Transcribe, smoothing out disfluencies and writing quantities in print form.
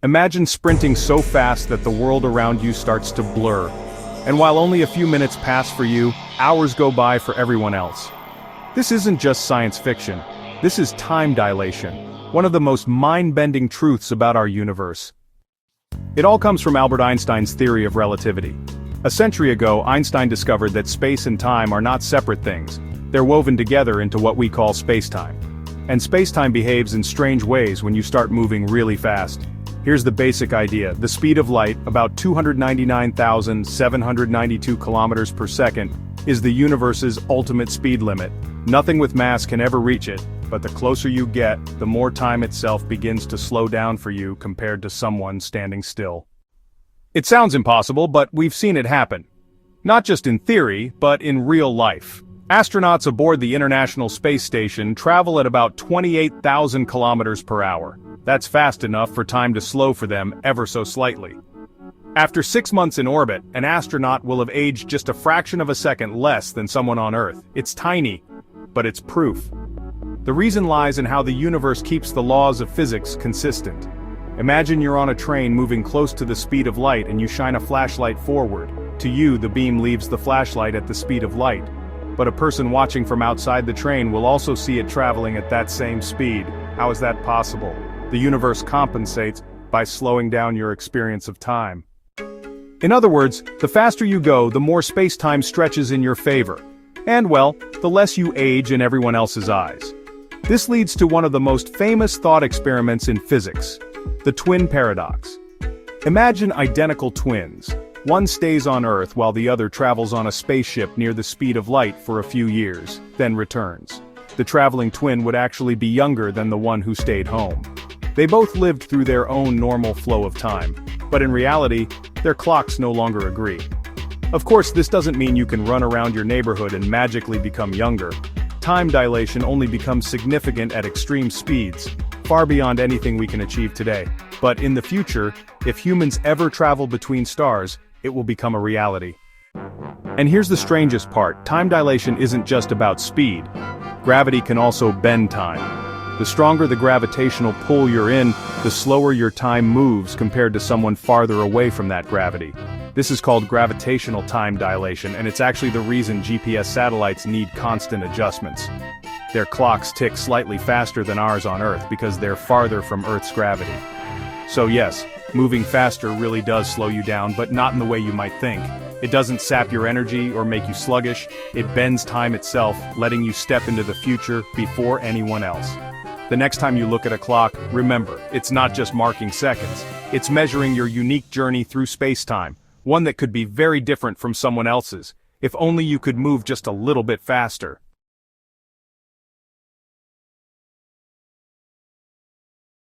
Imagine sprinting so fast that the world around you starts to blur. And while only a few minutes pass for you, hours go by for everyone else. This isn't just science fiction. This is time dilation, one of the most mind-bending truths about our universe. It all comes from Albert Einstein's theory of relativity. A century ago, Einstein discovered that space and time are not separate things. They're woven together into what we call spacetime. And spacetime behaves in strange ways when you start moving really fast. Here's the basic idea. The speed of light, about 299,792 kilometers per second, is the universe's ultimate speed limit. Nothing with mass can ever reach it, but the closer you get, the more time itself begins to slow down for you compared to someone standing still. It sounds impossible, but we've seen it happen. Not just in theory, but in real life. Astronauts aboard the International Space Station travel at about 28,000 kilometers per hour. That's fast enough for time to slow for them ever so slightly. After 6 months in orbit, an astronaut will have aged just a fraction of a second less than someone on Earth. It's tiny, but it's proof. The reason lies in how the universe keeps the laws of physics consistent. Imagine you're on a train moving close to the speed of light and you shine a flashlight forward. To you, the beam leaves the flashlight at the speed of light. But a person watching from outside the train will also see it traveling at that same speed. How is that possible? The universe compensates by slowing down your experience of time. In other words, the faster you go, the more space-time stretches in your favor. And well, the less you age in everyone else's eyes. This leads to one of the most famous thought experiments in physics, the twin paradox. Imagine identical twins. One stays on Earth while the other travels on a spaceship near the speed of light for a few years, then returns. The traveling twin would actually be younger than the one who stayed home. They both lived through their own normal flow of time, but in reality, their clocks no longer agree. Of course, this doesn't mean you can run around your neighborhood and magically become younger. Time dilation only becomes significant at extreme speeds, far beyond anything we can achieve today. But in the future, if humans ever travel between stars, it will become a reality. And here's the strangest part, time dilation isn't just about speed. Gravity can also bend time. The stronger the gravitational pull you're in, the slower your time moves compared to someone farther away from that gravity. This is called gravitational time dilation, and it's actually the reason GPS satellites need constant adjustments. Their clocks tick slightly faster than ours on Earth because they're farther from Earth's gravity. So yes, moving faster really does slow you down, but not in the way you might think. It doesn't sap your energy or make you sluggish. It bends time itself, letting you step into the future before anyone else. The next time you look at a clock, remember, it's not just marking seconds. It's measuring your unique journey through space-time, one that could be very different from someone else's, if only you could move just a little bit faster.